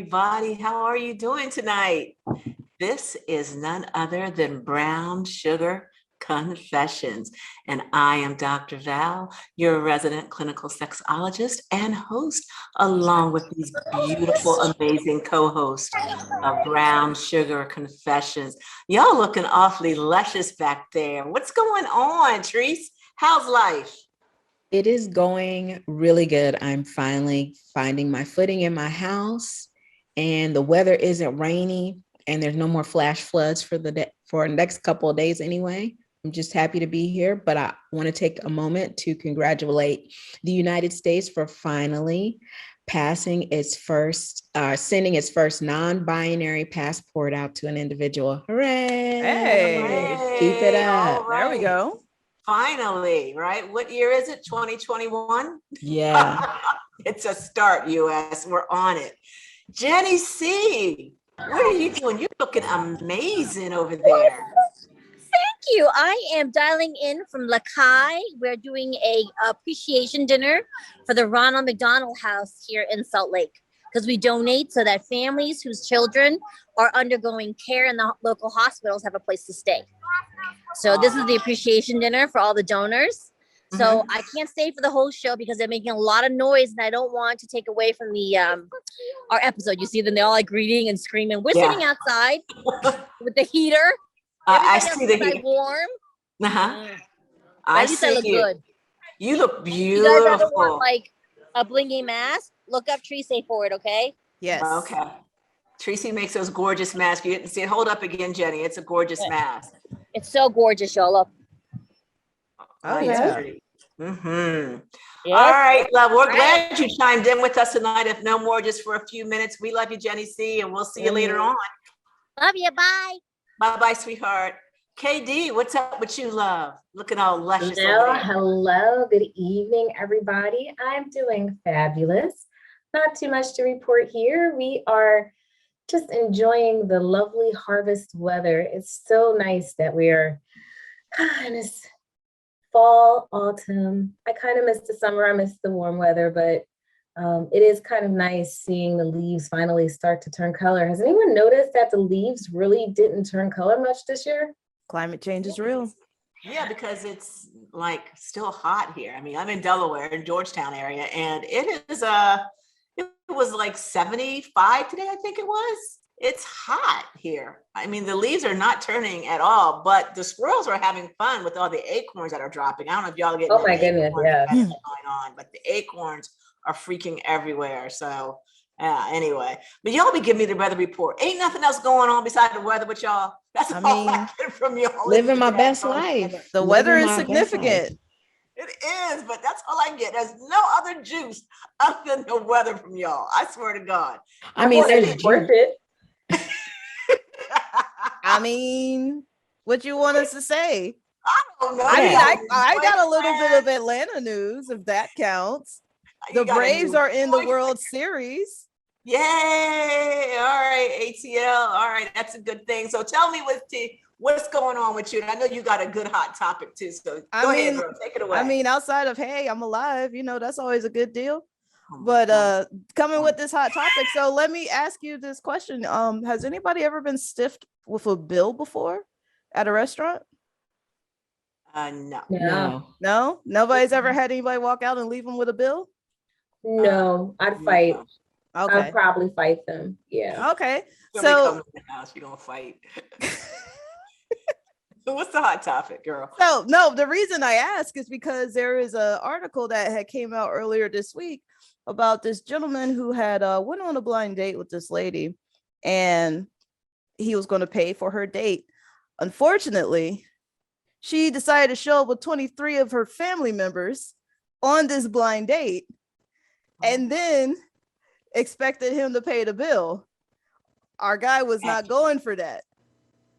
everybody. How are you doing tonight? This is none other than Brown Sugar Confessions. And I am Dr. Val, your resident clinical sexologist and host, along with these beautiful, amazing co-hosts of Brown Sugar Confessions. Y'all looking awfully luscious back there. What's going on, Treese? How's life? It is going really good. I'm finally finding my footing in my house, and the weather isn't rainy, and there's no more flash floods for the next couple of days anyway. I'm just happy to be here, but I want to take a moment to congratulate the United States for finally sending its first non-binary passport out to an individual. Hooray! Hey, keep it up. There we go. Finally, right? What year is it? 2021? Yeah. It's a start, US. We're on it. Jenny C, what are you doing? You're looking amazing over there. Thank you. I am dialing in from Lakai. We're doing a appreciation dinner for the Ronald McDonald House here in Salt Lake, because we donate so that families whose children are undergoing care in the local hospitals have a place to stay. So this is the appreciation dinner for all the donors. So I can't stay for the whole show because they're making a lot of noise, and I don't want to take away from the our episode. You see them, they're all like greeting and screaming. We're sitting outside with the heater. I see the heat. Warm. I see I look you. good. You look beautiful. You guys ever want like a blingy mask? Look up Treese for it, okay? Yes. Okay. Tracy makes those gorgeous masks. You didn't see it. Hold up again, Jenny. It's a gorgeous mask. It's so gorgeous, y'all. Look. Oh, yeah. Mm-hmm. Yes. All right, love. We're glad you chimed in with us tonight. If no more, just for a few minutes. We love you, Jenny C, and we'll see you later on. Love you. Bye. Bye-bye, sweetheart. KD, what's up with you, love? Looking all luscious. Hello. Good evening, everybody. I'm doing fabulous. Not too much to report here. We are just enjoying the lovely harvest weather. It's so nice that we are in this fall, autumn. I kind of miss the summer. I miss the warm weather, but it is kind of nice seeing the leaves finally start to turn color. Has anyone noticed that the leaves really didn't turn color much this year? Climate change is real. Yeah, because it's like still hot here. I mean, I'm in Delaware, in Georgetown area, and it was like 75 today, I think it was. It's hot here. I mean, the leaves are not turning at all, but the squirrels are having fun with all the acorns that are dropping. I don't know if y'all are getting oh my goodness, yeah, going on, but the acorns are freaking everywhere. So anyway, but y'all be giving me the weather report. Ain't nothing else going on besides the weather with y'all. That's all I get from y'all. Living my best life. The weather is significant. It is, but that's all I get. There's no other juice other than the weather from y'all. I swear to God. I mean, there's worth it. I mean, what you want us to say? I don't know. I mean, I got a little bit of Atlanta news, if that counts. The Braves are in the World Series. Yay! All right, ATL. All right, that's a good thing. So tell me what's going on with you? And I know you got a good hot topic too. So go ahead, girl. Take it away. I mean, outside of hey, I'm alive, that's always a good deal. But coming with this hot topic, so let me ask you this question. Has anybody ever been stiffed with a bill before at a restaurant? No. Nobody's ever had anybody walk out and leave them with a bill? No, I'd fight. Okay. I'd probably fight them. Yeah. Okay. So come to the house, you're gonna fight. What's the hot topic, girl? So no, the reason I ask is because there is an article that had came out earlier this week about this gentleman who had went on a blind date with this lady, and he was going to pay for her date. Unfortunately, she decided to show up with 23 of her family members on this blind date, and then expected him to pay the bill. Our guy was not going for that,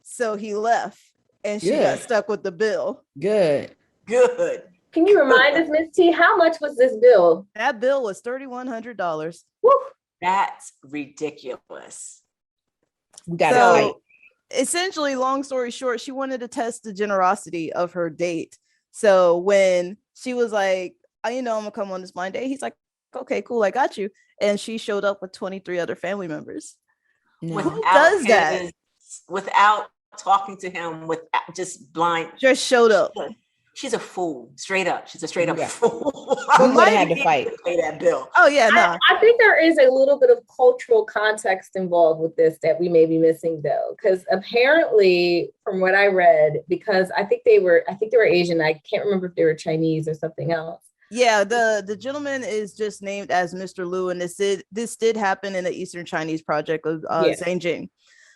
so he left. And she got stuck with the bill. Good. Can you remind us, Miss T, how much was this bill? That bill was $3,100. Woo. That's ridiculous. We got to fight. Essentially, long story short, she wanted to test the generosity of her date. So when she was like, I'm gonna come on this blind date, he's like, okay, cool, I got you. And she showed up with 23 other family members. No. Who does that? Without talking to him, with just blind. Just showed up. She's a fool, straight up. She's a straight up fool. We would have had to fight. Pay that bill. Oh yeah, no. I think there is a little bit of cultural context involved with this that we may be missing, though, because apparently, from what I read, because I think they were Asian. I can't remember if they were Chinese or something else. Yeah, the gentleman is just named as Mr. Liu, and this did happen in the Eastern Chinese project of Zhangjing.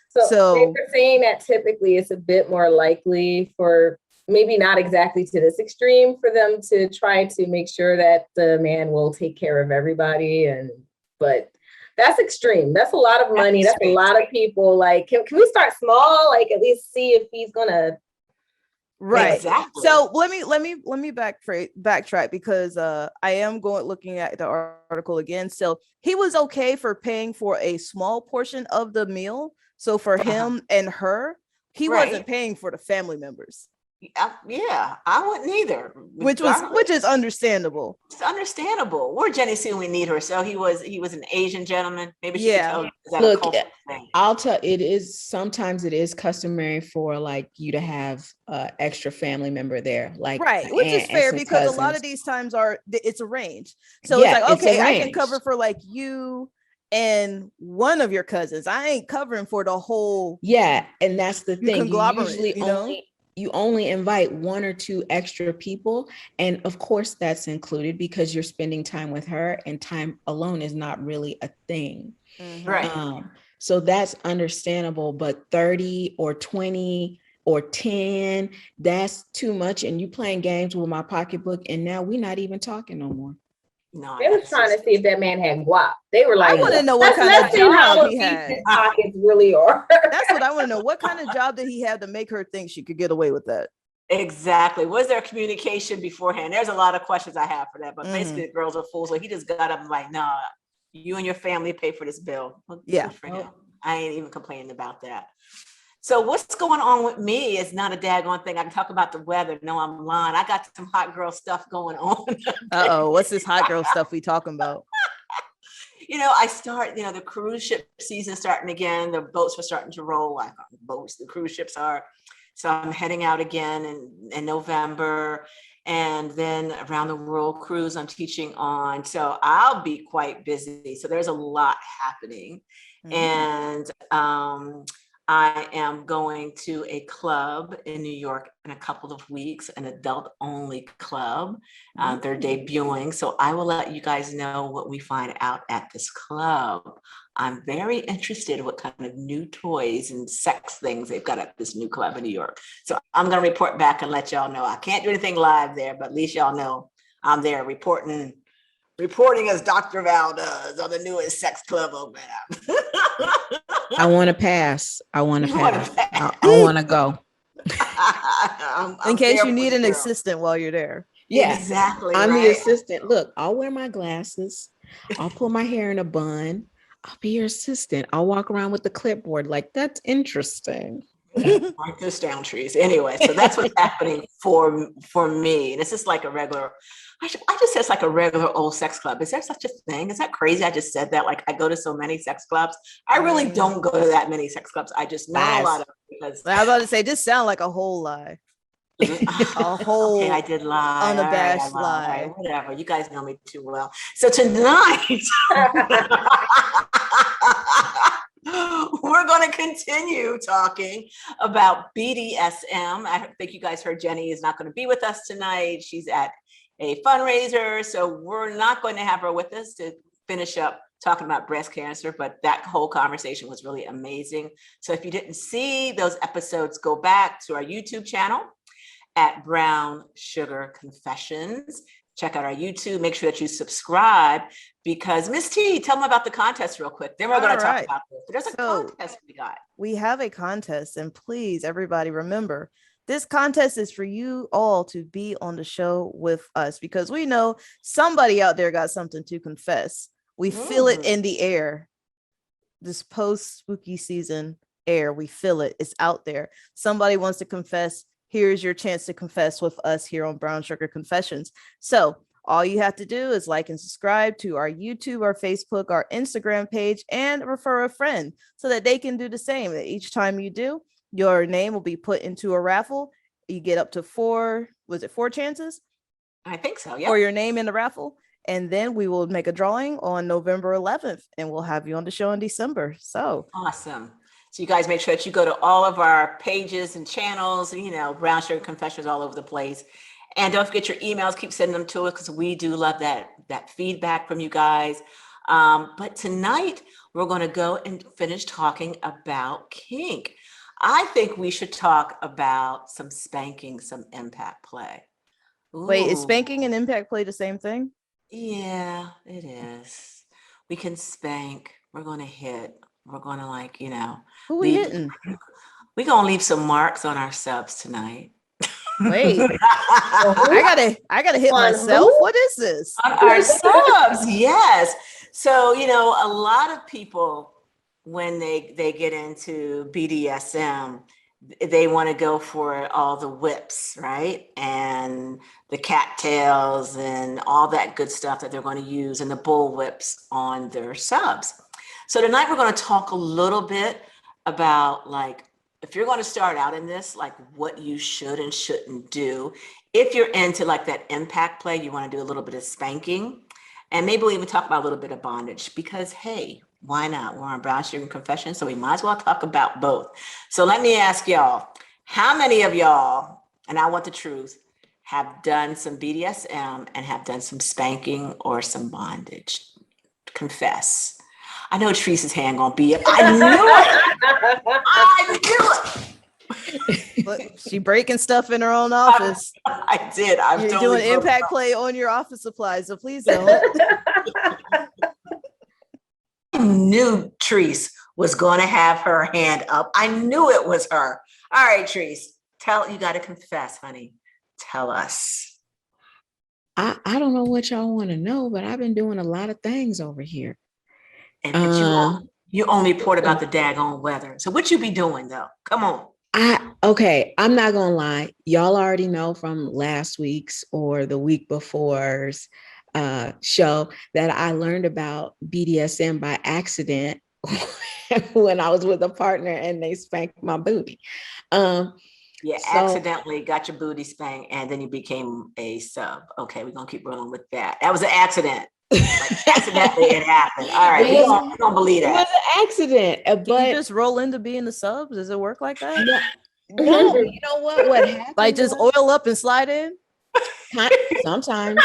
So they were saying that typically it's a bit more likely for, maybe not exactly to this extreme, for them to try to make sure that the man will take care of everybody. But that's extreme. That's a lot of money. That's a lot of people. Like, can we start small? Like, at least see if he's gonna. Right. Exactly. So let me backtrack, because I am looking at the article again. So he was okay for paying for a small portion of the meal. So for him and her, he wasn't paying for the family members. Yeah, I wouldn't either. Which is understandable. It's understandable. We're Jenny Sue, we need her. So he was an Asian gentleman. Maybe she could tell you, is that a cultural thing? I'll tell, sometimes it is customary for like you to have extra family member there, like which is fair, because cousins. A lot of these times it's arranged. So it's like, okay, I can cover for like you and one of your cousins. I ain't covering for the whole. Yeah, and that's the thing. Conglomerate, you only invite one or two extra people. And of course that's included because you're spending time with her, and time alone is not really a thing. Mm-hmm. Right. So that's understandable, but 30 or 20 or 10, that's too much. And you playing games with my pocketbook, and now we're not even talking no more. No, they were trying to see if that man had guap. They were like, I want to know what kind of job he had. His pockets really are. That's what I want to know. What kind of job did he have to make her think she could get away with that? Exactly. Was there communication beforehand? There's a lot of questions I have for that, but basically the girls are fools. So he just got up and like, nah, you and your family pay for this bill. Well, yeah. I ain't even complaining about that. So what's going on with me is not a daggone thing. I can talk about the weather. No, I'm lying. I got some hot girl stuff going on. What's this hot girl stuff we talking about? The cruise ship season starting again. The boats are starting to roll, like boats, the cruise ships are. So I'm heading out again in November, and then around the world cruise I'm teaching on. So I'll be quite busy. So there's a lot happening. And I am going to a club in New York in a couple of weeks, an adult only club. They're debuting. So I will let you guys know what we find out at this club. I'm very interested in what kind of new toys and sex things they've got at this new club in New York. So I'm going to report back and let y'all know. I can't do anything live there, but at least y'all know I'm there reporting as Dr. Val does on the newest sex club open up. I want to pass. I want to go. In case you need an assistant while you're there. Yeah, exactly. I'm the assistant. Look, I'll wear my glasses. I'll put my hair in a bun. I'll be your assistant. I'll walk around with the clipboard. Like, that's interesting. Mark those down, trees. Anyway, so that's what's happening for me. And it's just like a regular. I just said it's like a regular old sex club. Is there such a thing? Is that crazy? I just said that. Like, I go to so many sex clubs. I really don't go to that many sex clubs. I just know a lot of them because I was about to say, this sound like a whole lie. A whole okay, I did lie. Unabashed lie. Right, whatever. You guys know me too well. So tonight we're going to continue talking about BDSM. I think you guys heard Jenny is not going to be with us tonight. She's at a fundraiser, so we're not going to have her with us to finish up talking about breast cancer, but that whole conversation was really amazing. So if you didn't see those episodes, go back to our YouTube channel at Brown Sugar Confessions. Check out our YouTube. Make sure that you subscribe, because Miss T, tell them about the contest real quick. Then we're going to talk about this. There's a contest we got. We have a contest, and please, everybody, remember, this contest is for you all to be on the show with us, because we know somebody out there got something to confess. We feel it in the air. This post-spooky season air, we feel it. It's out there. Somebody wants to confess. Here's your chance to confess with us here on Brown Sugar Confessions. So All you have to do is like and subscribe to our YouTube, our Facebook, our Instagram page, and refer a friend so that they can do the same. Each time you do, your name will be put into a raffle. You get up to four chances? I think so, yeah. For your name in the raffle. And then we will make a drawing on November 11th, and we'll have you on the show in December. So awesome. So you guys make sure that you go to all of our pages and channels, Brown Sugar Confessions all over the place. And don't forget your emails, keep sending them to us because we do love that feedback from you guys. But tonight we're going to go and finish talking about kink. I think we should talk about some spanking, some impact play. Ooh. Wait, is spanking and impact play the same thing? Yeah, it is. We can spank. We're going to hit. We're going to Who we hitting? We're going to leave some marks on our subs tonight. Wait, I gotta hit myself. What is this? On our subs, yes. So, a lot of people, when they get into BDSM, they want to go for all the whips, right? And the cattails and all that good stuff that they're going to use, and the bull whips on their subs. So tonight we're going to talk a little bit about, like, if you're going to start out in this, like what you should and shouldn't do. If you're into like that impact play, you want to do a little bit of spanking, and maybe we'll even talk about a little bit of bondage, because hey, why not? We're on Brown Sugar Confession, so we might as well talk about both. So let me ask y'all, how many of y'all, and I want the truth, have done some BDSM and have done some spanking or some bondage? Confess. I know Teresa's hand gonna be up. I knew it. I knew it. Look, she breaking stuff in her own office. I did. You're totally doing impact play on your office supplies, so please don't. I knew Teresa was going to have her hand up. I knew it was her. All right, Teresa, you got to confess, honey. Tell us. I don't know what y'all want to know, but I've been doing a lot of things over here. And you only report about the daggone weather. So what you be doing though? Come on. I'm not gonna lie. Y'all already know from last week's or the week before's show that I learned about BDSM by accident when I was with a partner and they spanked my booty. Accidentally got your booty spanked and then you became a sub. Okay, we're gonna keep rolling with that. That was an accident. Like, accidentally it happened. All right, we don't believe that. It was an accident. But you just roll into being the sub? Does it work like that? No, you know what happened? Like just oil up and slide in? Sometimes.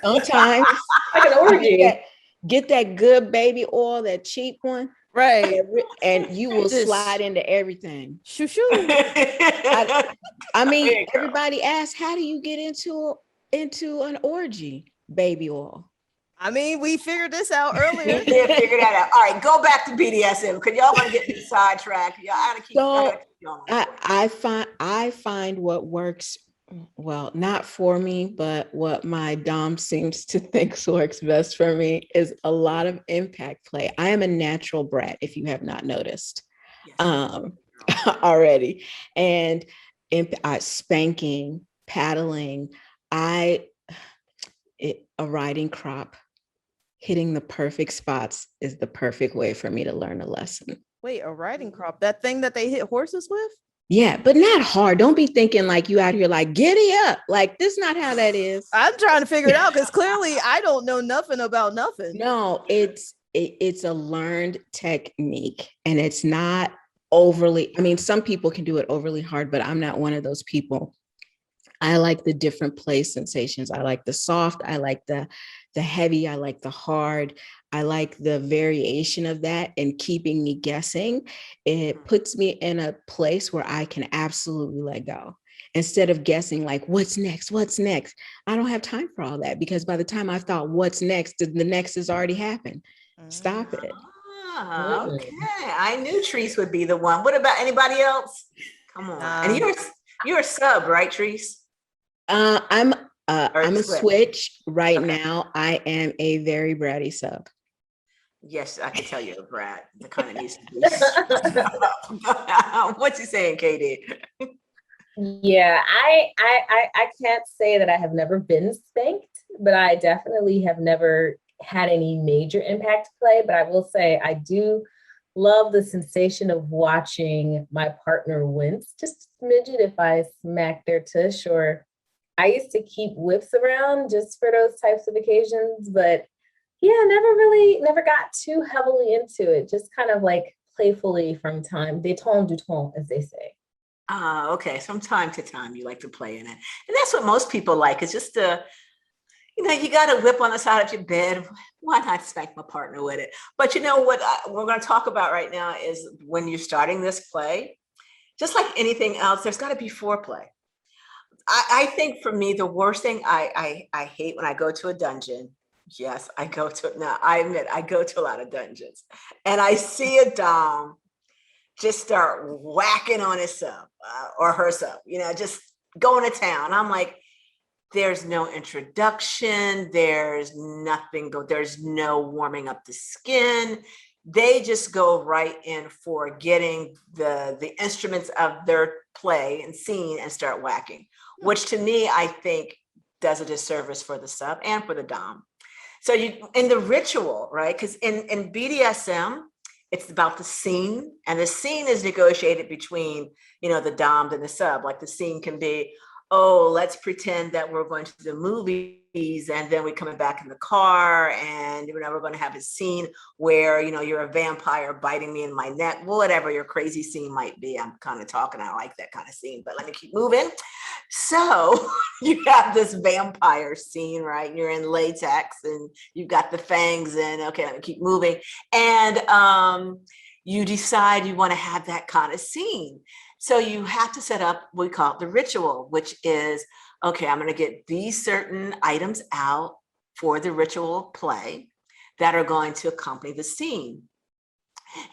Sometimes. Like an orgy. Get that good baby oil, that cheap one. Right. And you will slide into everything. Shoo shoo. I mean, everybody asks, how do you get into an orgy? Baby oil. I mean, we figured this out earlier. We did figure that out. All right, go back to BDSM because y'all want to get me sidetracked. Y'all gotta keep going. I find what works well, not for me, but what my Dom seems to think works best for me is a lot of impact play. I am a natural brat, if you have not noticed. Yes. Already. And spanking, paddling, a riding crop, hitting the perfect spots is the perfect way for me to learn a lesson. Wait, a riding crop? That thing that they hit horses with? Yeah, but not hard. Don't be thinking like you out here like giddy up. Like this is not how that is. I'm trying to figure it out because clearly I don't know nothing about nothing. No, it's a learned technique and it's not overly, I mean, some people can do it overly hard, but I'm not one of those people. I like the different play sensations. I like the soft. I like the heavy. I like the hard. I like the variation of that and keeping me guessing. It puts me in a place where I can absolutely let go instead of guessing like, what's next? What's next? I don't have time for all that because by the time I thought what's next, the next has already happened. Stop it. Okay. I knew Treese would be the one. What about anybody else? Come on. And you're a sub, right, Treese? I'm a switch right now. I am a very bratty sub. Yes, I can tell you're a brat. The kind of needs to be. What you saying, Katie? Yeah, I can't say that I have never been spanked, but I definitely have never had any major impact play. But I will say I do love the sensation of watching my partner wince just a smidget if I smack their tush. Or I used to keep whips around just for those types of occasions, but yeah, never got too heavily into it. Just kind of like playfully from time, de temps du temps, as they say. Ah, okay. From time to time, you like to play in it. And that's what most people like. It's just you got a whip on the side of your bed. Why not spank my partner with it? But you know what we're going to talk about right now is when you're starting this play, just like anything else, there's got to be foreplay. I think for me, the worst thing I hate when I go to a dungeon. Yes, I go to, now I admit I go to a lot of dungeons and I see a dom just start whacking on his sub or her sub, just going to town. I'm like, there's no introduction, there's nothing, there's no warming up the skin. They just go right in for getting the instruments of their play and scene and start whacking, which to me, I think does a disservice for the sub and for the dom. So you in the ritual, right? Because in BDSM, it's about the scene, and the scene is negotiated between, the dom and the sub. Like the scene can be, oh, let's pretend that we're going to the movies and then we're coming back in the car and we're going to have a scene where, you're a vampire biting me in my neck, whatever your crazy scene might be. I'm kind of talking, I like that kind of scene, but let me keep moving. So you have this vampire scene, right? You're in latex and you've got the fangs in. Okay, let me keep moving. And you decide you want to have that kind of scene. So you have to set up what we call it the ritual, which is, okay, I'm going to get these certain items out for the ritual play that are going to accompany the scene.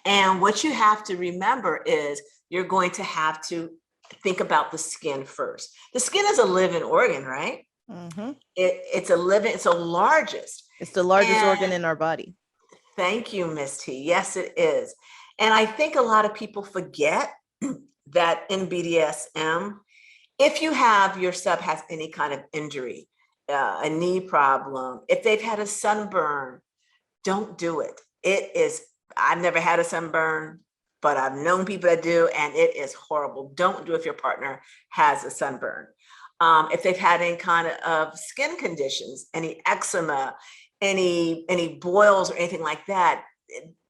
And what you have to remember is you're going to have to think about the skin first. The skin is a living organ, right? Mm-hmm. It's the largest. It's the largest organ in our body. Thank you, Miss T. Yes, it is. And I think a lot of people forget that in BDSM, if you have your sub has any kind of injury, a knee problem, if they've had a sunburn, don't do it. I've never had a sunburn, but I've known people that do, and it is horrible. Don't do it if your partner has a sunburn. If they've had any kind of skin conditions, any eczema, any boils or anything like that,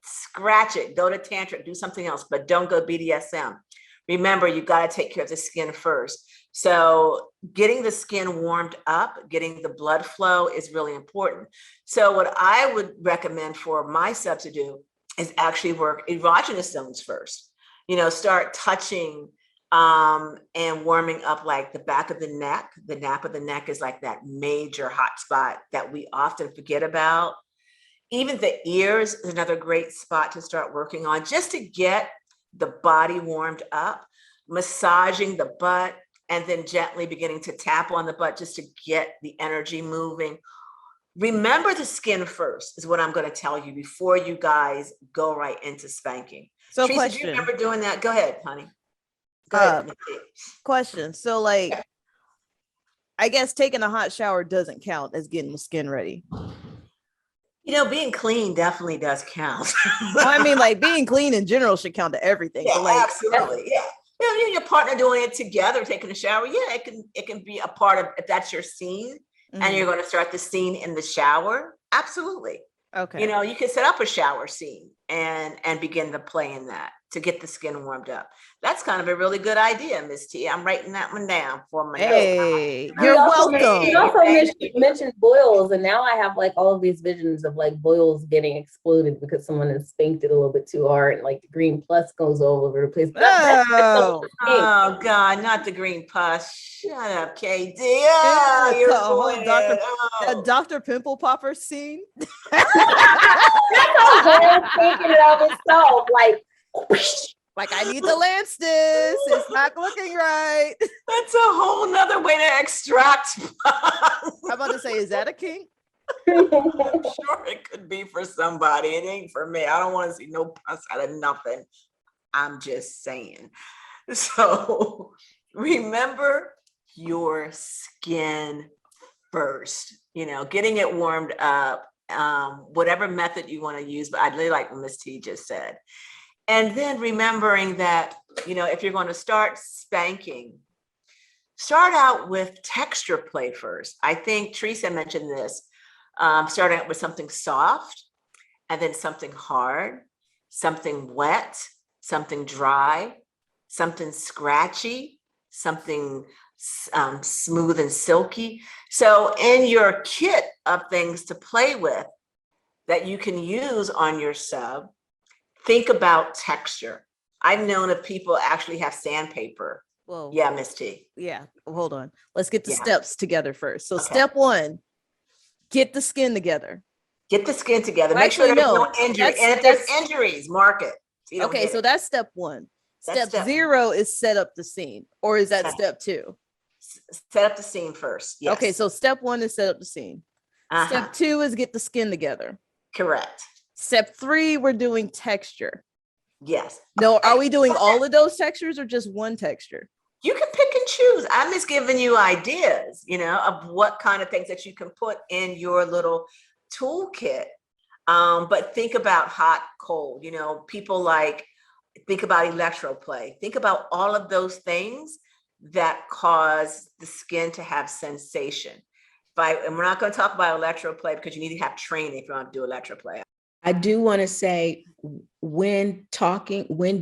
scratch it, go to tantric, do something else, but don't go BDSM. Remember, you got to take care of the skin first. So getting the skin warmed up, getting the blood flow is really important. So what I would recommend for my sub to do is actually work erogenous zones first. Start touching and warming up like the back of the neck. The nape of the neck is like that major hot spot that we often forget about. Even the ears is another great spot to start working on just to get the body warmed up, massaging the butt, and then gently beginning to tap on the butt just to get the energy moving. Remember the skin first is what I'm going to tell you before you guys go right into spanking. So Teresa, question. do you remember doing that? Go ahead, honey. Go ahead. Question. So like, I guess taking a hot shower doesn't count as getting the skin ready. Being clean definitely does count. Well, I mean, like being clean in general should count to everything. Yeah, like, absolutely. Yeah. You and your partner doing it together, taking a shower. Yeah, it can be a part of, if that's your scene and you're going to start the scene in the shower. Absolutely. Okay. You can set up a shower scene and begin to play in that to get the skin warmed up. That's kind of a really good idea, Miss T. I'm writing that one down for my Hey, you're welcome. You also mentioned boils, and now I have like all of these visions of like boils getting exploded because someone has spanked it a little bit too hard, and like the green pus goes all over the place. Oh God, not the green pus. Shut up, KD. Oh, that Dr. Pimple Popper scene. That's a whole thinking of itself. Like, I need to lance this. It's not looking right. That's a whole nother way to extract. I'm about to say, is that a kink? I'm sure it could be for somebody. It ain't for me. I don't want to see no pus out of nothing. I'm just saying. So remember your skin first, getting it warmed up, whatever method you want to use, but I really like what Miss T just said. And then remembering that, if you're going to start spanking, start out with texture play first. I think Teresa mentioned this, starting out with something soft and then something hard, something wet, something dry, something scratchy, something smooth and silky. So in your kit of things to play with that you can use on your sub, think about texture. I've known of people actually have sandpaper. Well, yeah, Miss T. Yeah, hold on. Let's get the Yeah. steps together first. So Okay. step 1, get the skin together. Get the skin together. Well, Make sure actually, there's no no, injury. that's- And if there's injuries, mark it. So you don't Okay, get so it. that's step 1. That's Step step- 0 is set up the scene, or is that Set- step 2? Set up the scene first. Yes. Okay, so step 1 is set up the scene. Uh-huh. Step 2 is get the skin together. Correct. Step 3, we're doing texture. Yes. No, are we doing all of those textures or just one texture? You can pick and choose. I'm just giving you ideas, of what kind of things that you can put in your little toolkit. But think about hot, cold, people think about electroplay. Think about all of those things that cause the skin to have sensation. And we're not going to talk about electroplay because you need to have training if you want to do electroplay. I do want to say, when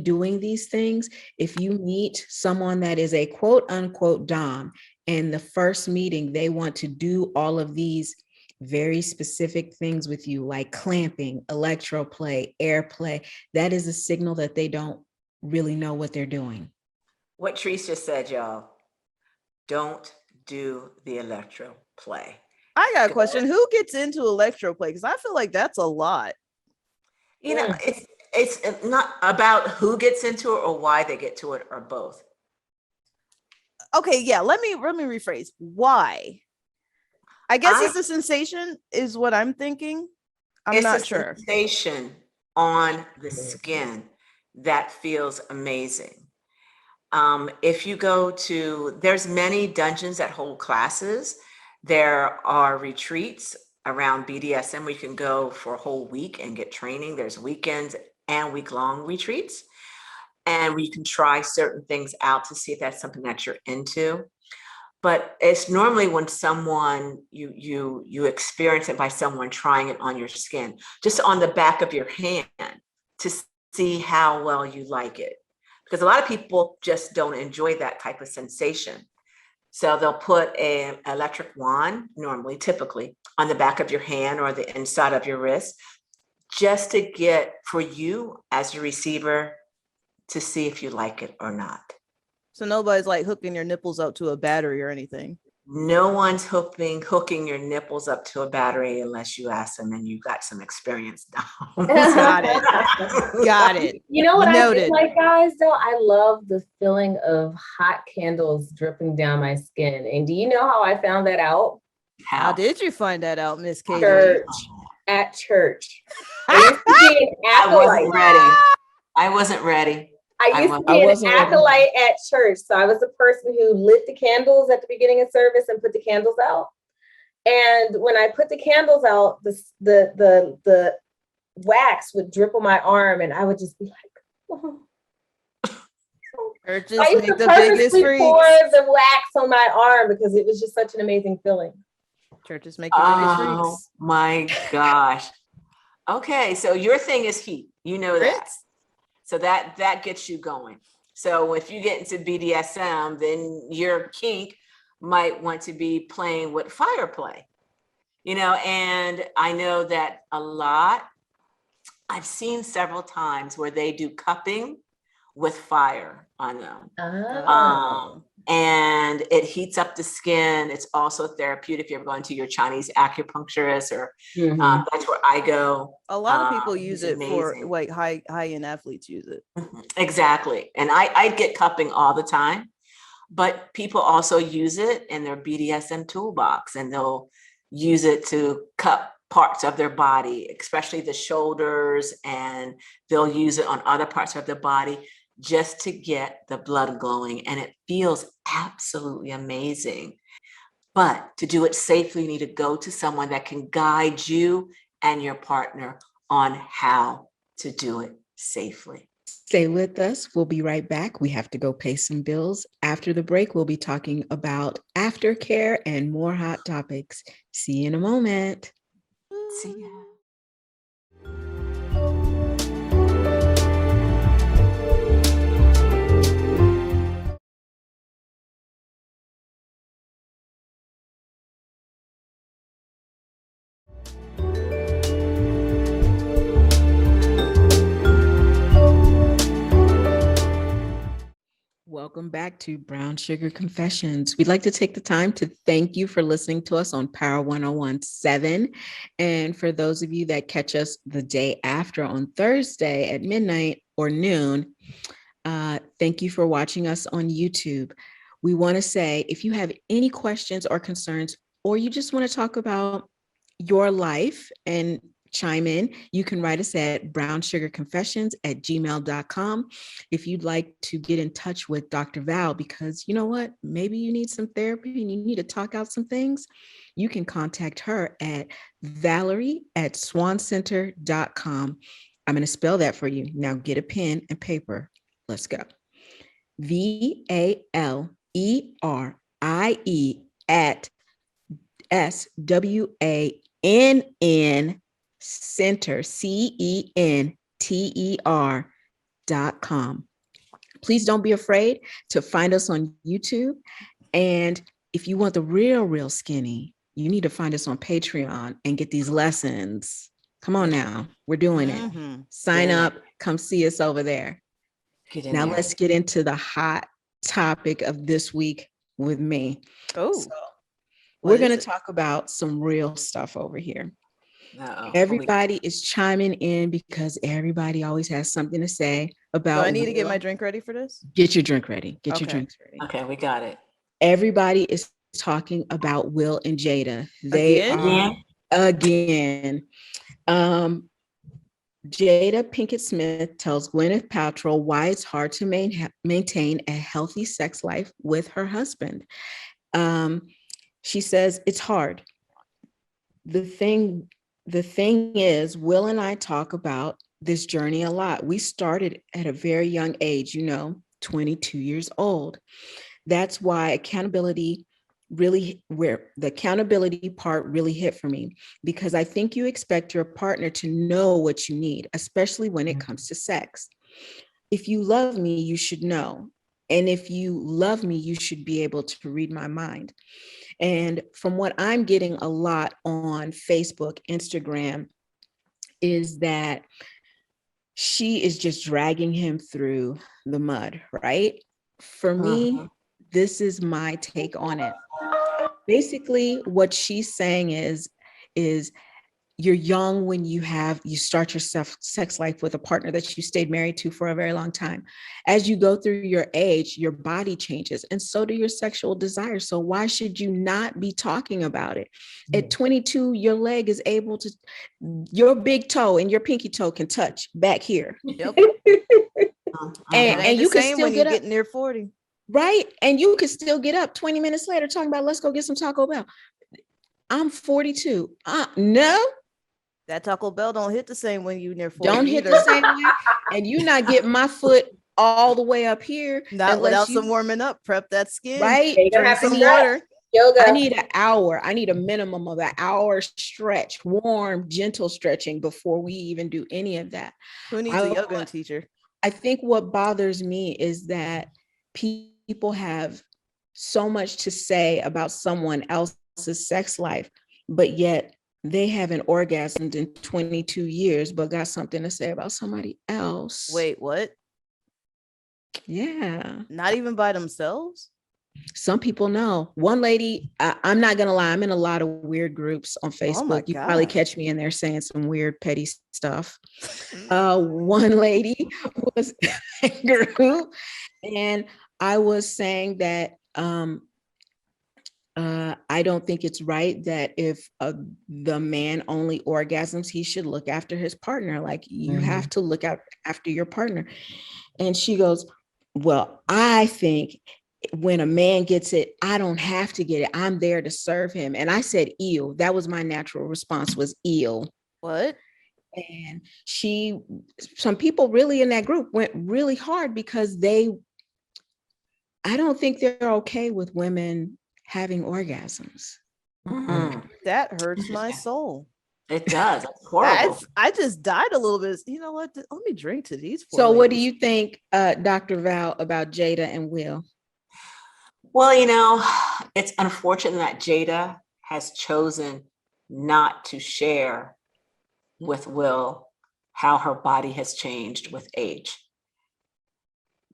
doing these things, if you meet someone that is a quote unquote dom, and the first meeting, they want to do all of these very specific things with you, like clamping, electroplay, airplay, that is a signal that they don't really know what they're doing. What Treese just said, y'all, don't do the electroplay. I got a question. Who gets into electroplay? Because I feel like that's a lot. It's not about who gets into it or why they get to it, or both. Okay, yeah, let me rephrase. Why? I guess it's a sensation is what I'm thinking. I'm not sure. It's a sensation on the skin that feels amazing. If you go to, there's many dungeons that hold classes. There are retreats around BDSM where you can go for a whole week and get training. There's weekends and week-long retreats, and where you can try certain things out to see if that's something that you're into. But it's normally when someone, you experience it by someone trying it on your skin, just on the back of your hand, to see how well you like it. Because a lot of people just don't enjoy that type of sensation. So they'll put an electric wand, typically, on the back of your hand or the inside of your wrist, just to get, for you as your receiver, to see if you like it or not. So nobody's like hooking your nipples up to a battery or anything. No one's hooking your nipples up to a battery unless you ask them and you got some experience now. Got it. Got it. You know what Noted. I do like, guys, though? I love the feeling of hot candles dripping down my skin. And do you know how I found that out? How did you find that out, Miss Katie? At church. I used to be an acolyte. I wasn't ready. I used to be an acolyte at church. So I was the person who lit the candles at the beginning of service and put the candles out. And when I put the candles out, the wax would drip on my arm, and I would just be like, oh. Churches I used make to the biggest purposely freaks. pour the wax on my arm because it was just such an amazing feeling. Churches make the biggest freaks. Oh my gosh. Okay, so your thing is heat. You know that. So that gets you going. So if you get into BDSM, then your kink might want to be playing with fire play, and I know that I've seen several times where they do cupping with fire on them. And it heats up the skin. It's also therapeutic if you're going to your Chinese acupuncturist, or that's where I go. A lot of people use it amazing. for like high-end athletes use it. Exactly. And I get cupping all the time, but people also use it in their BDSM toolbox, and they'll use it to cup parts of their body, especially the shoulders, and they'll use it on other parts of their body just to get the blood glowing, and it feels absolutely amazing. But to do it safely, you need to go to someone that can guide you and your partner on how to do it safely. Stay with us. We'll be right back. We have to go pay some bills. After the break, we'll be talking about aftercare and more hot topics. See you in a moment. See ya. Welcome back to Brown Sugar Confessions. We'd like to take the time to thank you for listening to us on Power 1017. And for those of you that catch us the day after on Thursday at midnight or noon, thank you for watching us on YouTube. We want to say, if you have any questions or concerns, or you just want to talk about your life and chime in, you can write us at brownsugarconfessions@gmail.com. If you'd like to get in touch with Dr. Val, because you know what, maybe you need some therapy and you need to talk out some things, you can contact her at Valerie@swancenter.com. I'm going to spell that for you. Now get a pen and paper. Let's go. VALERIE at SWANN Center, CENTER.com. Please don't be afraid to find us on YouTube. And if you want the real skinny, you need to find us on Patreon and get these lessons. Come on now, we're doing it. Sign up, come see us over there. Now let's get into the hot topic of this week with me. So we're going to talk about some real stuff over here. Everybody is chiming in because everybody always has something to say about. Do I need to get my drink ready for this? Get your drink ready. Get your drinks ready. Okay, we got it. Everybody is talking about Will and Jada. They are again. Jada Pinkett Smith tells Gwyneth Paltrow why it's hard to maintain a healthy sex life with her husband. She says it's hard. The thing is, Will and I talk about this journey a lot. We started at a very young age, 22 years old. That's why where the accountability part really hit for me, because I think you expect your partner to know what you need, especially when it comes to sex. If you love me, you should know. And if you love me, you should be able to read my mind. And from what I'm getting a lot on Facebook, Instagram, is that she is just dragging him through the mud, right? For me, this is my take on it. Basically, what she's saying is you're young when you start your sex life with a partner that you stayed married to for a very long time. As you go through your age, your body changes, and so do your sexual desires. So why should you not be talking about it? At 22, your leg is able to, your big toe and your pinky toe can touch back here. Yep. and you can still get up near 40. Right. And you can still get up 20 minutes later talking about, let's go get some Taco Bell. I'm 42. No. That Taco Bell don't hit the same when you near 40. Don't hit the same way. And you're not getting my foot all the way up here. Not without some warming up. Prep that skin. Right. Drink some water. Yoga. I need an hour. I need a minimum of an hour stretch, warm, gentle stretching before we even do any of that. Who needs a yoga teacher? I think what bothers me is that people have so much to say about someone else's sex life, but yet they haven't orgasmed in 22 years, but got something to say about somebody else. Wait, what? Yeah. Not even by themselves? Some people know. One lady, I'm not going to lie, I'm in a lot of weird groups on Facebook. You probably catch me in there saying some weird, petty stuff. One lady was in a group, and I was saying that I don't think it's right that if the man only orgasms, he should look after his partner. Like, you have to look after your partner. And she goes, well, I think when a man gets it, I don't have to get it. I'm there to serve him. And I said, ew. That was my natural response, was ew. What? And some people really in that group went really hard because I don't think they're okay with women having orgasms. That hurts my soul. It does. It's horrible. I just died a little bit. You know what? Let me drink to these. So what do you think, Dr. Val, about Jada and Will? Well, it's unfortunate that Jada has chosen not to share with Will how her body has changed with age.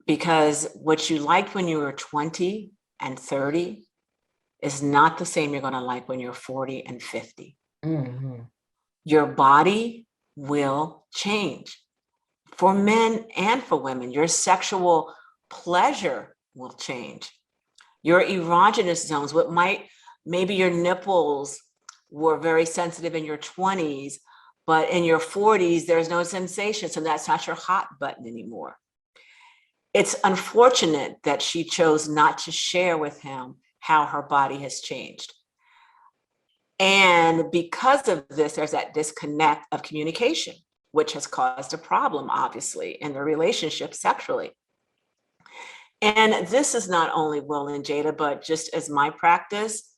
Because what you liked when you were 20 and 30 is not the same you're going to like when you're 40 and 50. Mm-hmm. Your body will change for men and for women. Your sexual pleasure will change. Your erogenous zones, maybe your nipples were very sensitive in your 20s, but in your 40s, there's no sensation. So that's not your hot button anymore. It's unfortunate that she chose not to share with him how her body has changed. And because of this, there's that disconnect of communication, which has caused a problem, obviously, in the relationship sexually. And this is not only Will and Jada, but just as my practice,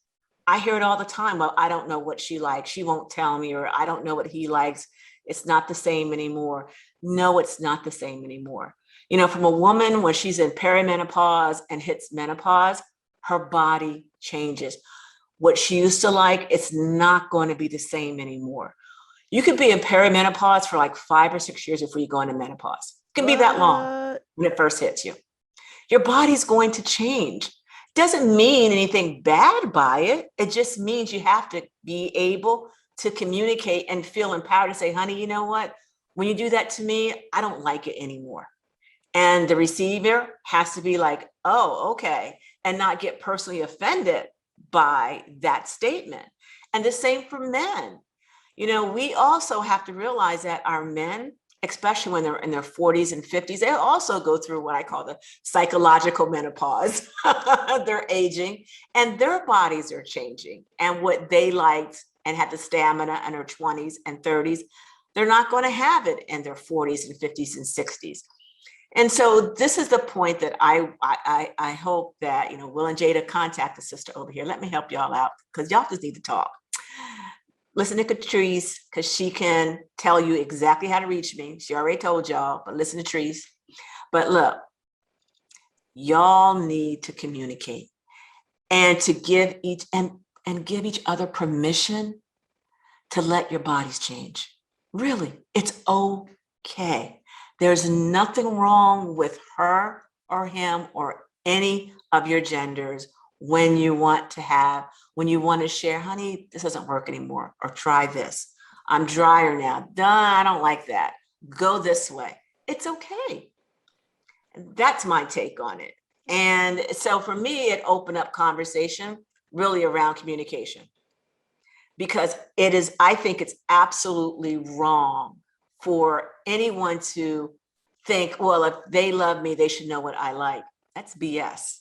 I hear it all the time. Well, I don't know what she likes. She won't tell me, or I don't know what he likes. It's not the same anymore. No, it's not the same anymore. From a woman, when she's in perimenopause and hits menopause, her body changes. What she used to like, it's not going to be the same anymore. You could be in perimenopause for like 5 or 6 years before you go into menopause. It can be that long when it first hits you. Your body's going to change. Doesn't mean anything bad by it. It just means you have to be able to communicate and feel empowered to say, honey, you know what? When you do that to me, I don't like it anymore. And the receiver has to be like, oh, okay, and not get personally offended by that statement. And the same for men. We also have to realize that our men, especially when they're in their 40s and 50s, they also go through what I call the psychological menopause. They're aging and their bodies are changing. And what they liked and had the stamina in their 20s and 30s, they're not going to have it in their 40s and 50s and 60s. And so this is the point that I hope that, Will and Jada contact the sister over here. Let me help y'all out because y'all just need to talk. Listen to Catrice because she can tell you exactly how to reach me. She already told y'all, but listen to Catrice. But look, y'all need to communicate and to give each other permission to let your bodies change. Really, it's okay. There's nothing wrong with her or him or any of your genders when you want to share, honey, this doesn't work anymore, or try this. I'm drier now. Duh, I don't like that. Go this way. It's okay. That's my take on it. And so for me, it opened up conversation really around communication because I think it's absolutely wrong for anyone to think, well, if they love me, they should know what I like. That's BS.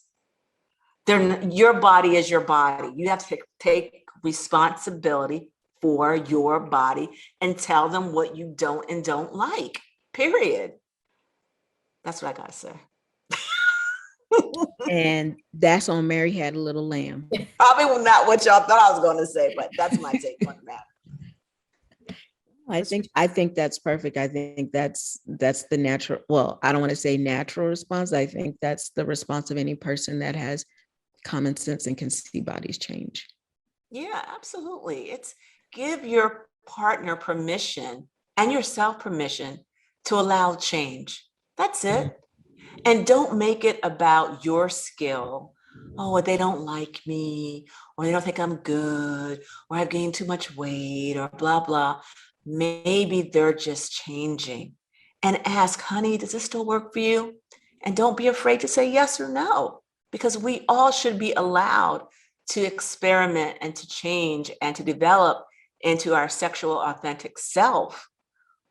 Your body is your body. You have to take responsibility for your body and tell them what you don't and don't like, period. That's what I got to say. And that's on Mary Had a Little Lamb. Probably not what y'all thought I was going to say, but that's my take on that. I think that's perfect. I think that's the natural, well, I don't want to say natural response. I think that's the response of any person that has common sense and can see bodies change. Yeah, absolutely. It's give your partner permission and yourself permission to allow change. That's it. And don't make it about your skill. Oh, they don't like me, or they don't think I'm good, or I've gained too much weight, or blah, blah. Maybe they're just changing. And ask, honey, does this still work for you? And don't be afraid to say yes or no, because we all should be allowed to experiment and to change and to develop into our sexual authentic self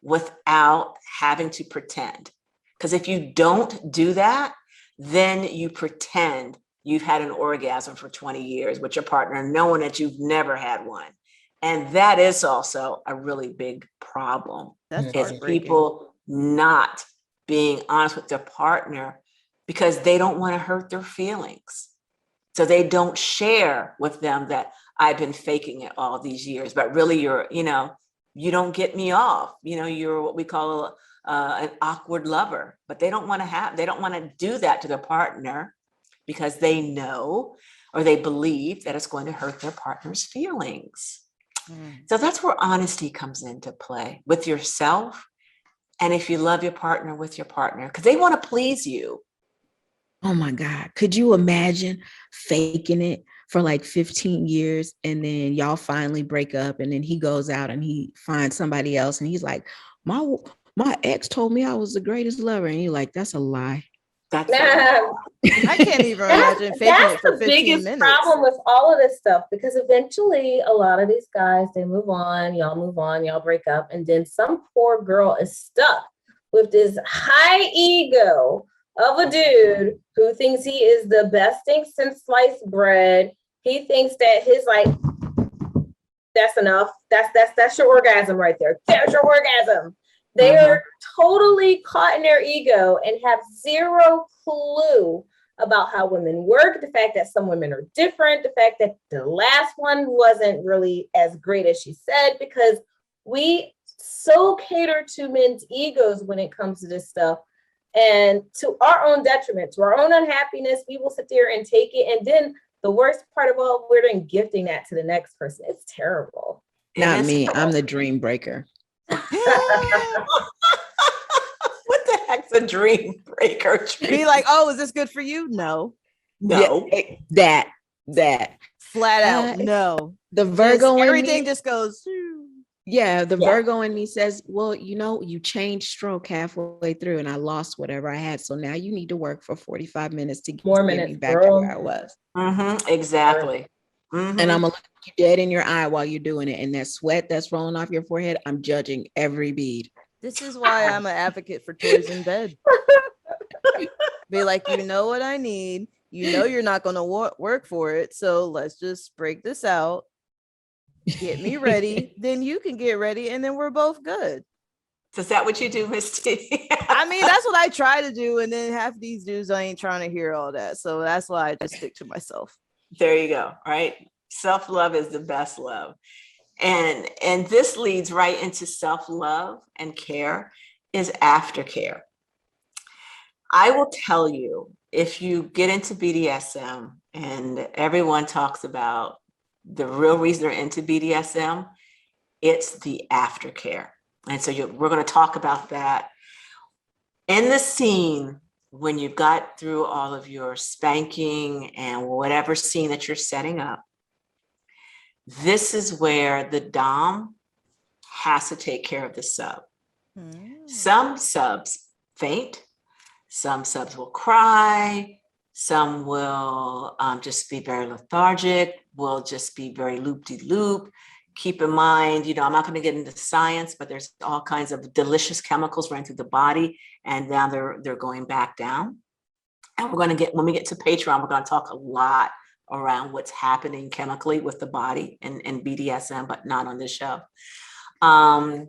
without having to pretend. Because if you don't do that, then you pretend you've had an orgasm for 20 years with your partner, knowing that you've never had one. And that is also a really big problem. That's Is heartbreaking. people not being honest with their partner because they don't want to hurt their feelings. So they don't share with them that I've been faking it all these years, but really you're, you don't get me off. You're what we call an awkward lover, but they don't want to do that to their partner because they know or they believe that it's going to hurt their partner's feelings. So that's where honesty comes into play with yourself. And if you love your partner, with your partner, because they want to please you. Oh my God. Could you imagine faking it for like 15 years and then y'all finally break up and then he goes out and he finds somebody else and he's like, my ex told me I was the greatest lover. And you're like, that's a lie. That's I can't even imagine faking it for 15 minutes. That's the biggest problem with all of this stuff, because eventually a lot of these guys, they move on, y'all break up, and then some poor girl is stuck with this high ego of a dude who thinks he is the best thing since sliced bread. He thinks that his that's enough. That's your orgasm right there. There's your orgasm. They are totally caught in their ego and have zero clue about how women work, the fact that some women are different, the fact that the last one wasn't really as great as she said, because we so cater to men's egos when it comes to this stuff. And to our own detriment, to our own unhappiness, we will sit there and take it. And then the worst part of all, we're then gifting that to the next person. It's terrible. Not me. I'm the dream breaker. What the heck's a dream breaker? Be like, oh, is this good for you? No. Yeah, that flat out no. The Virgo everything just goes. Yeah, Virgo in me says, well, you changed stroke halfway through and I lost whatever I had. So now you need to work for 45 minutes to get me back to where I was. Exactly. And I'm gonna look you dead in your eye while you're doing it. And that sweat that's rolling off your forehead, I'm judging every bead. This is why I'm an advocate for toys in bed. Be like, you know what I need. You're not going to work for it. So let's just break this out. Get me ready. Then you can get ready. And then we're both good. So is that what you do, Misty? I mean, that's what I try to do. And then half these dudes, I ain't trying to hear all that. So that's why I just stick to myself. There you go. Right. Self-love is the best love. And this leads right into self-love and care is aftercare. I will tell you, if you get into BDSM and everyone talks about the real reason they're into BDSM, it's the aftercare. And so we're going to talk about that in the scene when you've got through all of your spanking and whatever scene that you're setting up. This is where the Dom has to take care of the sub. Some subs faint, some subs will cry, some will just be very lethargic, will just be very loop-de-loop. Keep in mind, I'm not going to get into science, but there's all kinds of delicious chemicals running through the body, and now they're going back down. And we're going to when we get to Patreon, we're going to talk a lot around what's happening chemically with the body and BDSM, but not on this show. And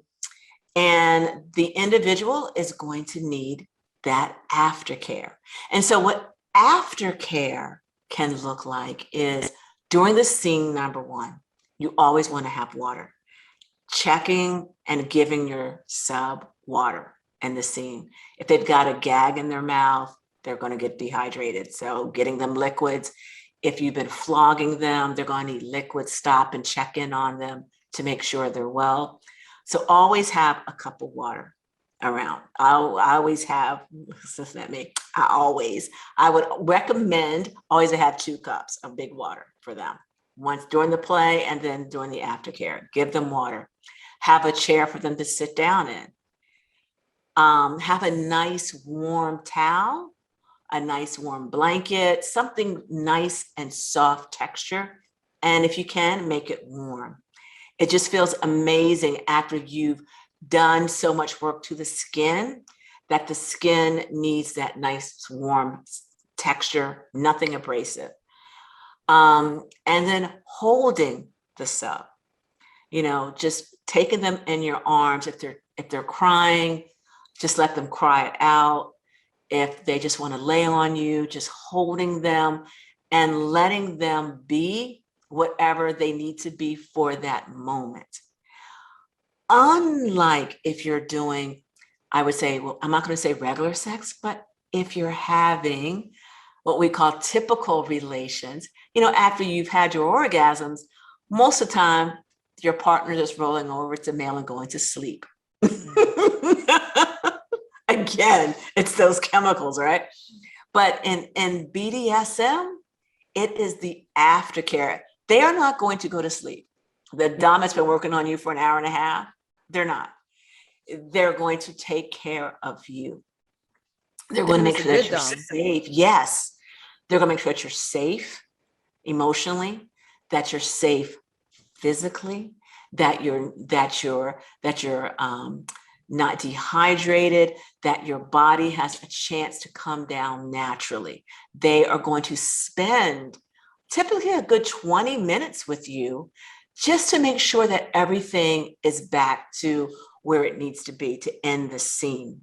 the individual is going to need that aftercare. And so what aftercare can look like is during the scene number one, you always want to have water. Checking and giving your sub water in the scene. If they've got a gag in their mouth, they're going to get dehydrated. So getting them liquids. If you've been flogging them, they're going to need liquids. Stop and check in on them to make sure they're well. So always have a cup of water around. I always have, listen at me, I would recommend always to have 2 cups of big water for them. Once during the play and then during the aftercare. Give them water. Have a chair for them to sit down in. Have a nice warm towel, a nice warm blanket, something nice and soft texture. And if you can, make it warm. It just feels amazing after you've done so much work to the skin that the skin needs that nice warm texture, nothing abrasive. And then holding the sub, just taking them in your arms. If they're crying, just let them cry it out. If they just want to lay on you, just holding them and letting them be whatever they need to be for that moment. Unlike if you're doing, I would say, well, I'm not going to say regular sex, but if you're having what we call typical relations, after you've had your orgasms, most of the time your partner is rolling over to male and going to sleep. Again, it's those chemicals, right? But in BDSM, it is the aftercare. They are not going to go to sleep. The dom has been working on you for an hour and a half. They're not. They're going to take care of you. They're going to make sure that you're safe. Yes. They're going to make sure that you're safe emotionally, that you're safe physically, that you're not dehydrated, that your body has a chance to come down naturally. They are going to spend typically a good 20 minutes with you just to make sure that everything is back to where it needs to be to end the scene.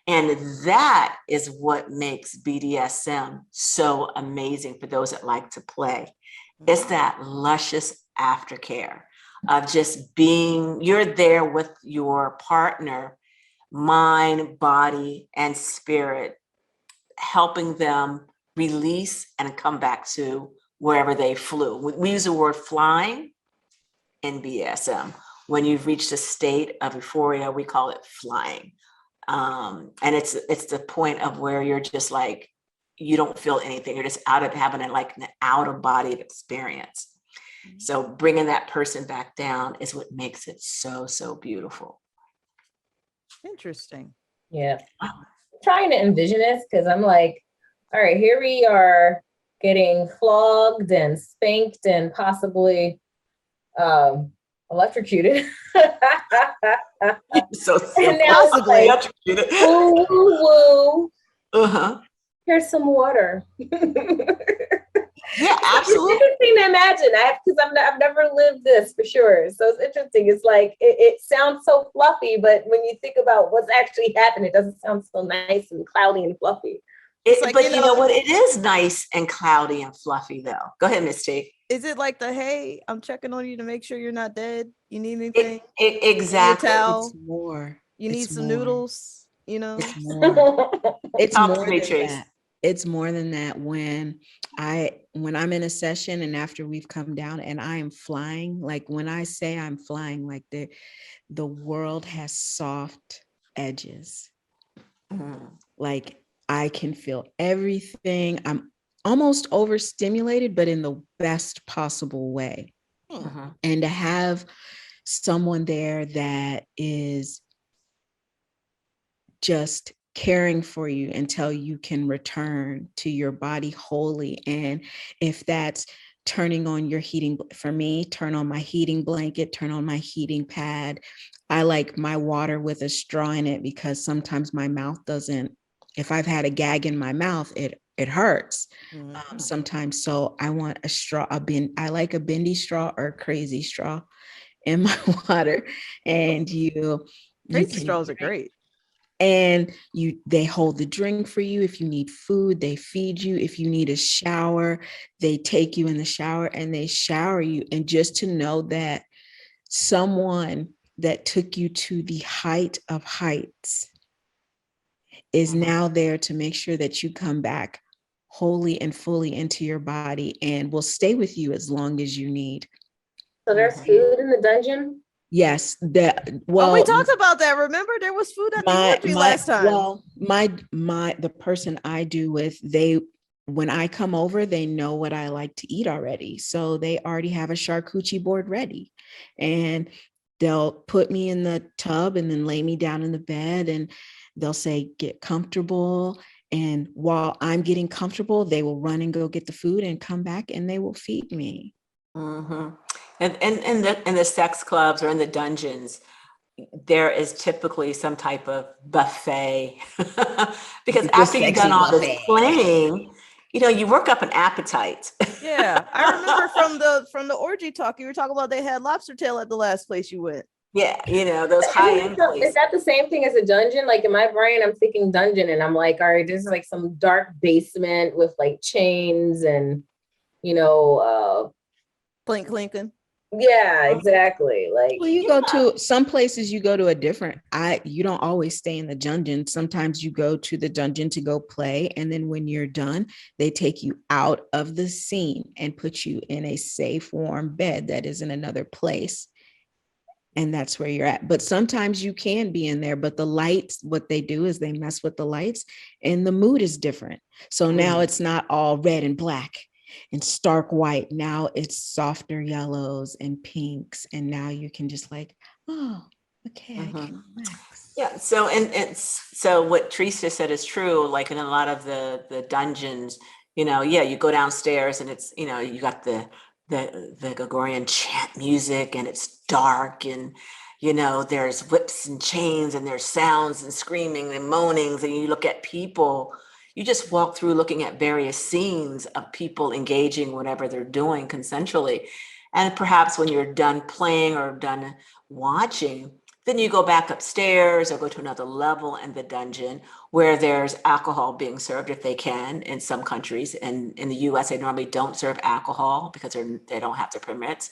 And that is what makes BDSM so amazing for those that like to play. It's that luscious aftercare of just being, you're there with your partner, mind, body, and spirit, helping them release and come back to wherever they flew. We use the word flying in BDSM. When you've reached a state of euphoria, we call it flying. And it's the point of where you're just like, you don't feel anything. You're just having an out of body experience. So bringing that person back down is what makes it so, so beautiful. Interesting. Yeah. I'm trying to envision this because I'm like, all right, here we are getting flogged and spanked and possibly electrocuted. So and now possibly electrocuted. Woo, woo, woo. Uh-huh. Here's some water. Yeah, absolutely. It's interesting to imagine because I've never lived this for sure. So it's interesting. It's like it sounds so fluffy, but when you think about what's actually happening, it doesn't sound so nice and cloudy and fluffy. But you know what? It is nice and cloudy and fluffy, though. Go ahead, Miss T. Is it like hey, I'm checking on you to make sure you're not dead? You need anything? Exactly. Towel? It's more. You need some noodles? It's more. It's more than that. It's more than that. When I'm in a session and after we've come down and I am flying, like when I say I'm flying, like the world has soft edges. Like I can feel everything. I'm almost overstimulated, but in the best possible way. And to have someone there that is just caring for you until you can return to your body wholly. And if that's turning on your heating, for me, turn on my heating blanket, turn on my heating pad. I like my water with a straw in it because sometimes my mouth doesn't, if I've had a gag in my mouth, it hurts sometimes. So I want a straw, I like a bendy straw or a crazy straw in my water. And crazy straws are great. And they hold the drink for you. If you need food, they feed you. If you need a shower, they take you in the shower and they shower you. And just to know that someone that took you to the height of heights is now there to make sure that you come back wholly and fully into your body and will stay with you as long as you need. So there's food in the dungeon? Yes, we talked about that. Remember, there was food at the orgy last time. Well, the person I do with, when I come over, they know what I like to eat already. So they already have a charcuterie board ready, and they'll put me in the tub and then lay me down in the bed, and they'll say, "Get comfortable." And while I'm getting comfortable, they will run and go get the food and come back, and they will feed me. And in the sex clubs or in the dungeons, there is typically some type of buffet because after you've done all this playing, you work up an appetite. Yeah, I remember from the orgy talk, you were talking about they had lobster tail at the last place you went. Yeah, those high-end places. Is that the same thing as a dungeon? Like in my brain, I'm thinking dungeon and I'm like, all right, this is like some dark basement with like chains and, Clink clinking. yeah, exactly. Like, Well, you go to some places, you go to a different, you don't always stay in the dungeon. Sometimes you go to the dungeon to go play. And then when you're done, they take you out of the scene and put you in a safe, warm bed that is in another place. And that's where you're at. But sometimes you can be in there, but the lights, what they do is they mess with the lights and the mood is different. So now it's not all red and black and stark white. Now it's softer yellows and pinks. And now you can just like, oh, okay, I can relax. Yeah. So, so what Teresa said is true. Like in a lot of the dungeons, you go downstairs and it's, you got the Gregorian chant music and it's dark and, there's whips and chains and there's sounds and screaming and moanings. And you look at people, you just walk through looking at various scenes of people engaging whatever they're doing consensually. And perhaps when you're done playing or done watching, then you go back upstairs or go to another level in the dungeon where there's alcohol being served if they can in some countries. And in the US, they normally don't serve alcohol because they don't have the permits.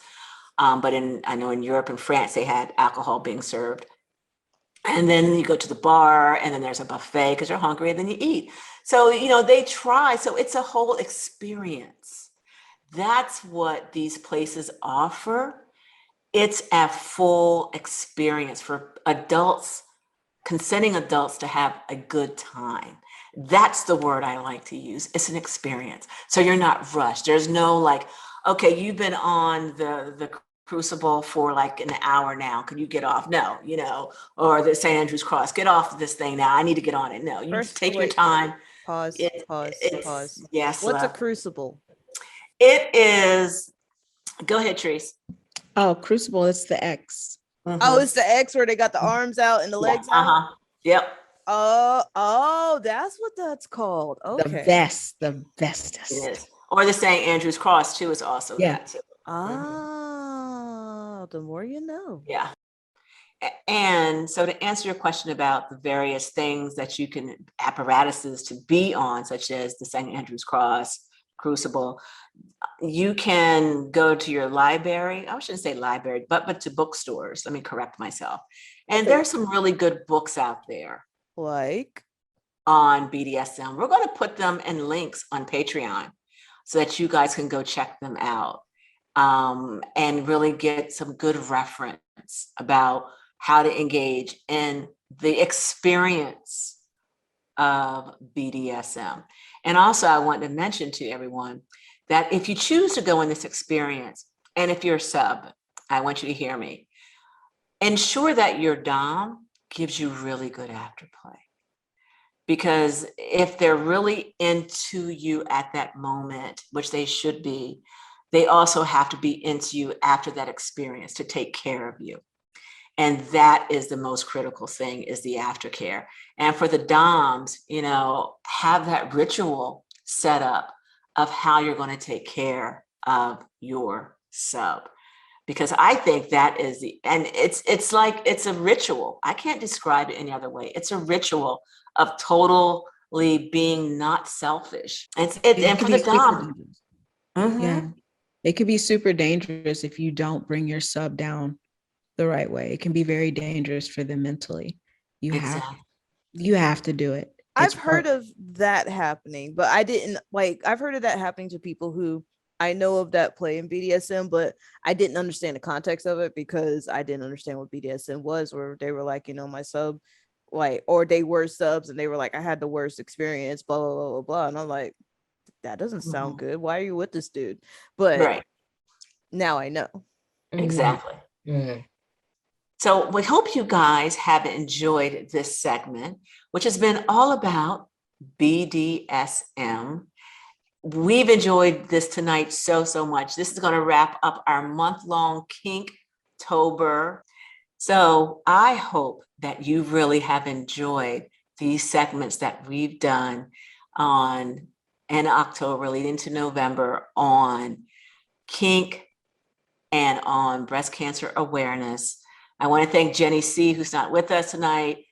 But I know in Europe and France, they had alcohol being served. And then you go to the bar and then there's a buffet because you're hungry and then you eat. So, they try. So it's a whole experience. That's what these places offer. It's a full experience for adults, consenting adults to have a good time. That's the word I like to use. It's an experience. So you're not rushed. There's no like, okay, you've been on the crucible for like an hour now. Can you get off? No, or the St. Andrew's Cross, get off this thing now. I need to get on it. No, you First, take your wait, time. Pause. Yes. What's a crucible? It is, go ahead, Therese. Oh, crucible, it's the X. Oh, it's the X where they got the arms out and the legs out. Yep. Oh, that's what that's called. Okay. The bestest. It is. Or the St. Andrew's Cross too is also that too. The more you know. Yeah. And so to answer your question about the various things that you can, apparatuses to be on, such as the St. Andrew's Cross, Crucible, you can go to your library. I shouldn't say library, but to bookstores. Let me correct myself. And there's some really good books out there. Like? On BDSM. We're going to put them in links on Patreon so that you guys can go check them out and really get some good reference about how to engage in the experience of BDSM. And also, I want to mention to everyone that if you choose to go in this experience, and if you're a sub, I want you to hear me, ensure that your Dom gives you really good afterplay. Because if they're really into you at that moment, which they should be, they also have to be into you after that experience to take care of you. And that is the most critical thing, is the aftercare. And for the Doms, have that ritual set up of how you're going to take care of your sub. Because I think that is it's like, it's a ritual. I can't describe it any other way. It's a ritual of totally being not selfish. And for the Dom. Yeah. It could be super dangerous if you don't bring your sub down the right way. It can be very dangerous for them mentally. You have to do it. I've heard of that happening, but I didn't I've heard of that happening to people who I know of that play in BDSM, but I didn't understand the context of it because I didn't understand what BDSM was, where they were like, my sub, or they were subs and they were like, I had the worst experience, blah, blah, blah, blah, blah. And I'm like, that doesn't sound good. Why are you with this dude? But now I know. Exactly. So we hope you guys have enjoyed this segment, which has been all about BDSM. We've enjoyed this tonight so much. This is going to wrap up our month-long Kinktober. So I hope that you really have enjoyed these segments that we've done on in October leading to November on kink and on breast cancer awareness. I want to thank Jenny C., who's not with us tonight,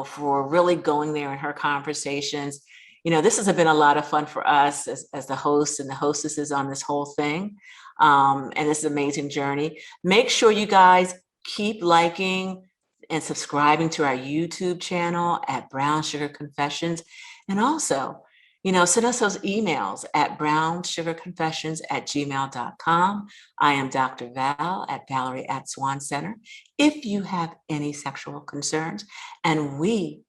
for really going there in her conversations. This has been a lot of fun for us as the hosts and the hostesses on this whole thing. And this amazing journey. Make sure you guys keep liking and subscribing to our YouTube channel at Brown Sugar Confessions. And also, send us those emails at brownsugarconfessions@gmail.com. I am Dr. Val at Valerie at Swan Center. If you have any sexual concerns, and we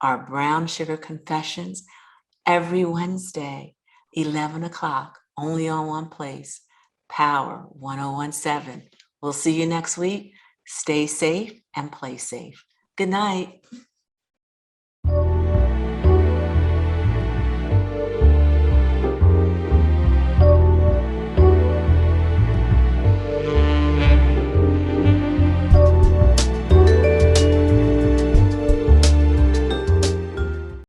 are Brown Sugar Confessions every Wednesday, 11 o'clock, only on one place, Power 1017. We'll see you next week. Stay safe and play safe. Good night.